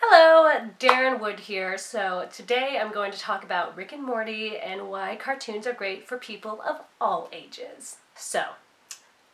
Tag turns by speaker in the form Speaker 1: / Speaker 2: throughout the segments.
Speaker 1: Hello, Daryn Wood here. So today I'm going to talk about Rick and Morty and why cartoons are great for people of all ages. So,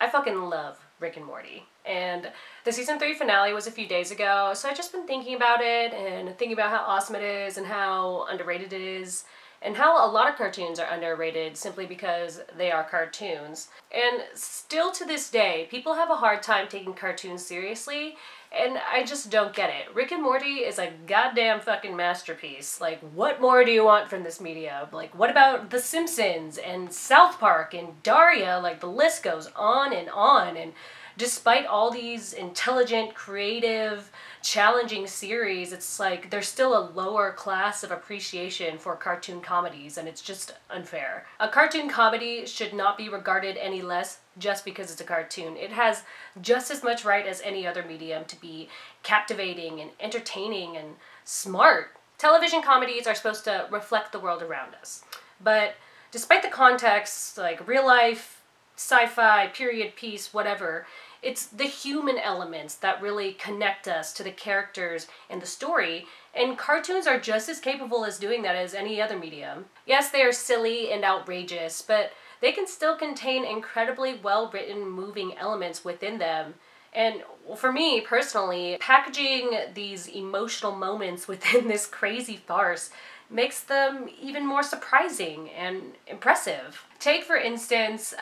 Speaker 1: I fucking love Rick and Morty. And the season 3 finale was a few days ago, so I've just been thinking about it and thinking about how awesome it is and how underrated it is. And how a lot of cartoons are underrated simply because they are cartoons. And still to this day, people have a hard time taking cartoons seriously, and I just don't get it. Rick and Morty is a goddamn fucking masterpiece. Like, what more do you want from this media? Like, what about The Simpsons and South Park and Daria? Like, the list goes on and on. And despite all these intelligent, creative, challenging series, it's like there's still a lower class of appreciation for cartoon comedies, and it's just unfair. A cartoon comedy should not be regarded any less just because it's a cartoon. It has just as much right as any other medium to be captivating and entertaining and smart. Television comedies are supposed to reflect the world around us. But despite the context, like real life, sci-fi, period piece, whatever, it's the human elements that really connect us to the characters and the story, and cartoons are just as capable as doing that as any other medium. Yes, they are silly and outrageous, but they can still contain incredibly well-written, moving elements within them. And for me, personally, packaging these emotional moments within this crazy farce makes them even more surprising and impressive. Take, for instance,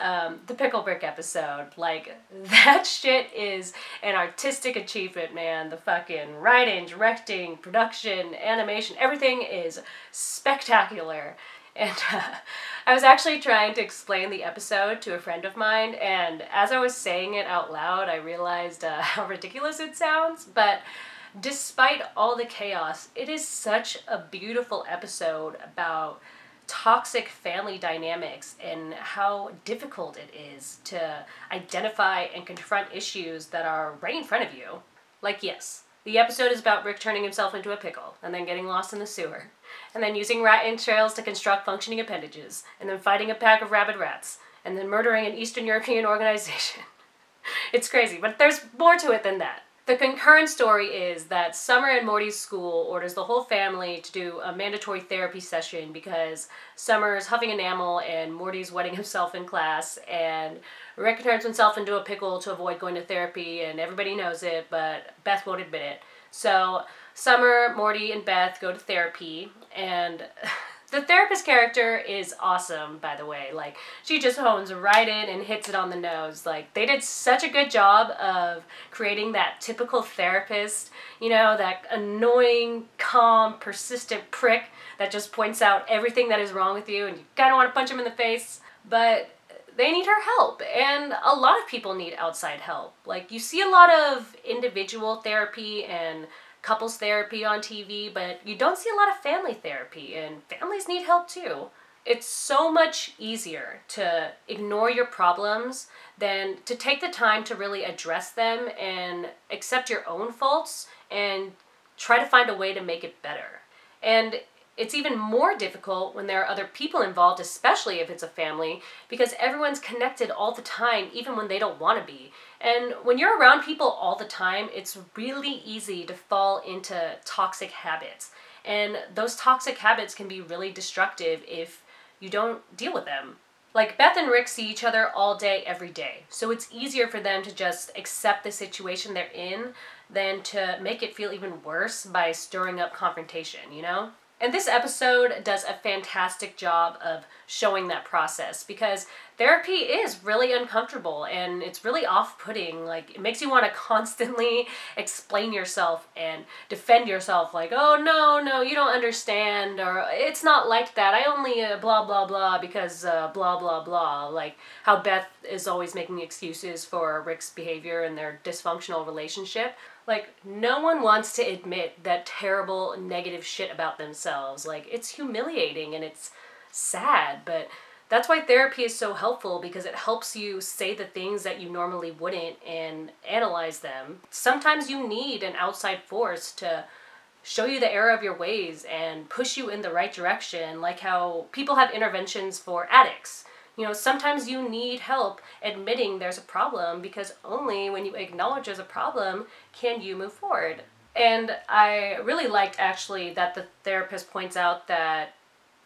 Speaker 1: the Pickle Brick episode. Like, that shit is an artistic achievement, man. The fucking writing, directing, production, animation, everything is spectacular. And I was actually trying to explain the episode to a friend of mine, and as I was saying it out loud, I realized how ridiculous it sounds, but despite all the chaos, it is such a beautiful episode about toxic family dynamics and how difficult it is to identify and confront issues that are right in front of you. Like, yes, the episode is about Rick turning himself into a pickle and then getting lost in the sewer, and then using rat entrails to construct functioning appendages, and then fighting a pack of rabid rats, and then murdering an Eastern European organization. It's crazy, but there's more to it than that. The concurrent story is that Summer and Morty's school orders the whole family to do a mandatory therapy session because Summer's huffing enamel and Morty's wetting himself in class, and Rick turns himself into a pickle to avoid going to therapy, and everybody knows it, but Beth won't admit it. So Summer, Morty, and Beth go to therapy, and the therapist character is awesome, by the way. Like, she just hones right in and hits it on the nose. Like, they did such a good job of creating that typical therapist, you know, that annoying, calm, persistent prick that just points out everything that is wrong with you and you kind of want to punch him in the face. But they need her help, and a lot of people need outside help. Like, you see a lot of individual therapy and couples therapy on TV, but you don't see a lot of family therapy, and families need help too. It's so much easier to ignore your problems than to take the time to really address them and accept your own faults and try to find a way to make it better. And it's even more difficult when there are other people involved, especially if it's a family, because everyone's connected all the time, even when they don't want to be. And when you're around people all the time, it's really easy to fall into toxic habits. And those toxic habits can be really destructive if you don't deal with them. Like, Beth and Rick see each other all day, every day. So it's easier for them to just accept the situation they're in than to make it feel even worse by stirring up confrontation, you know? And this episode does a fantastic job of showing that process, because therapy is really uncomfortable and it's really off-putting. Like, it makes you want to constantly explain yourself and defend yourself, like, oh, no, you don't understand, or it's not like that, I only blah, blah, blah, because blah, blah, blah. Like, how Beth is always making excuses for Rick's behavior and their dysfunctional relationship. Like, no one wants to admit that terrible, negative shit about themselves. Like, it's humiliating and it's sad, but that's why therapy is so helpful, because it helps you say the things that you normally wouldn't and analyze them. Sometimes you need an outside force to show you the error of your ways and push you in the right direction, like how people have interventions for addicts. You know, sometimes you need help admitting there's a problem, because only when you acknowledge there's a problem can you move forward. And I really liked actually that the therapist points out that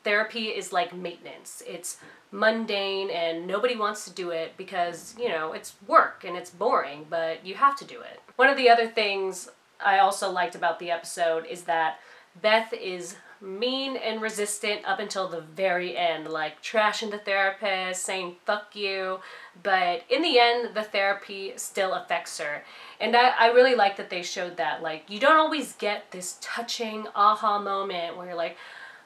Speaker 1: therapy is like maintenance. It's mundane and nobody wants to do it because, you know, it's work and it's boring, but you have to do it. One of the other things I also liked about the episode is that Beth is mean and resistant up until the very end, like trashing the therapist, saying fuck you, but in the end the therapy still affects her. And I really like that they showed that, like, you don't always get this touching aha moment where you're like,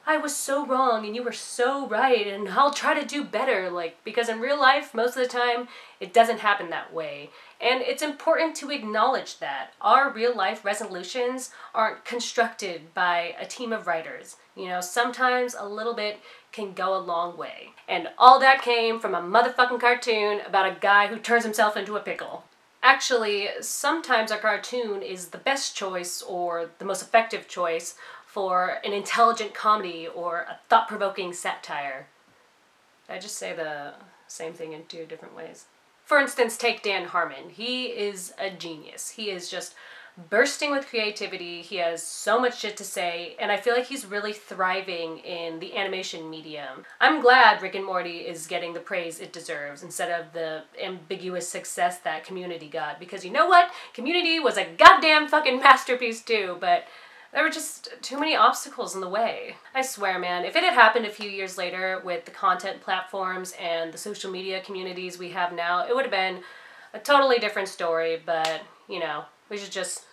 Speaker 1: I was so wrong and you were so right and I'll try to do better, like, because in real life most of the time it doesn't happen that way. And it's important to acknowledge that our real life resolutions aren't constructed by a team of writers. You know, sometimes a little bit can go a long way. And all that came from a motherfucking cartoon about a guy who turns himself into a pickle. Actually, sometimes a cartoon is the best choice or the most effective choice for an intelligent comedy or a thought-provoking satire. Did I just say the same thing in two different ways? For instance, take Dan Harmon. He is a genius. He is just bursting with creativity. He has so much shit to say, and I feel like he's really thriving in the animation medium. I'm glad Rick and Morty is getting the praise it deserves instead of the ambiguous success that Community got, because you know what? Community was a goddamn fucking masterpiece too, but there were just too many obstacles in the way. I swear, man, if it had happened a few years later with the content platforms and the social media communities we have now, it would have been a totally different story, but, you know, we should just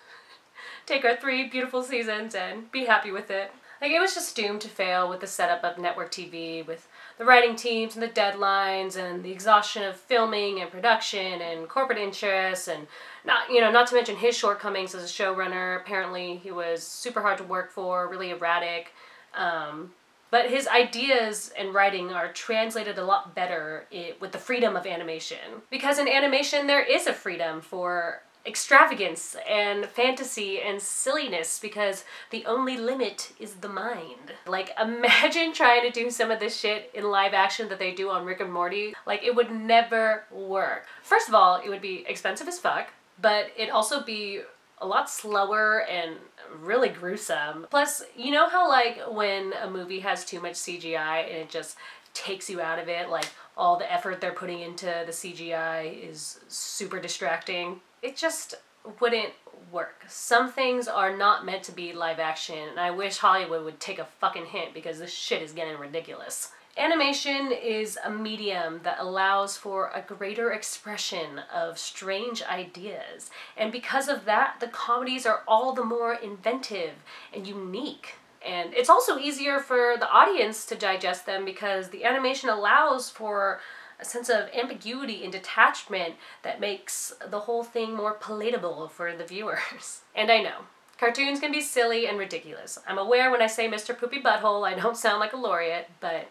Speaker 1: take our 3 beautiful seasons and be happy with it. Like, it was just doomed to fail with the setup of network TV, with the writing teams and the deadlines and the exhaustion of filming and production and corporate interests, and not to mention his shortcomings as a showrunner. Apparently he was super hard to work for, really erratic. But his ideas and writing are translated a lot better with the freedom of animation. Because in animation there is a freedom for extravagance and fantasy and silliness, because the only limit is the mind. Like, imagine trying to do some of this shit in live action that they do on Rick and Morty. Like, it would never work. First of all, it would be expensive as fuck, but it'd also be a lot slower and really gruesome. Plus, you know how, like, when a movie has too much CGI and it just takes you out of it, like, all the effort they're putting into the CGI is super distracting? It just wouldn't work. Some things are not meant to be live action, and I wish Hollywood would take a fucking hint, because this shit is getting ridiculous. Animation is a medium that allows for a greater expression of strange ideas, and because of that, the comedies are all the more inventive and unique. And it's also easier for the audience to digest them because the animation allows for a sense of ambiguity and detachment that makes the whole thing more palatable for the viewers. And I know, cartoons can be silly and ridiculous. I'm aware when I say Mr. Poopy Butthole, I don't sound like a laureate, but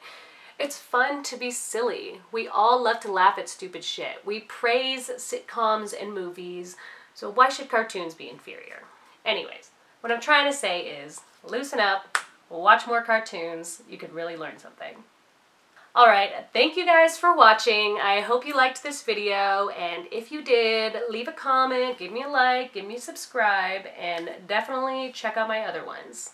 Speaker 1: it's fun to be silly. We all love to laugh at stupid shit. We praise sitcoms and movies, so why should cartoons be inferior? Anyways, what I'm trying to say is, loosen up, watch more cartoons, you could really learn something. Alright, thank you guys for watching. I hope you liked this video, and if you did, leave a comment, give me a like, give me a subscribe, and definitely check out my other ones.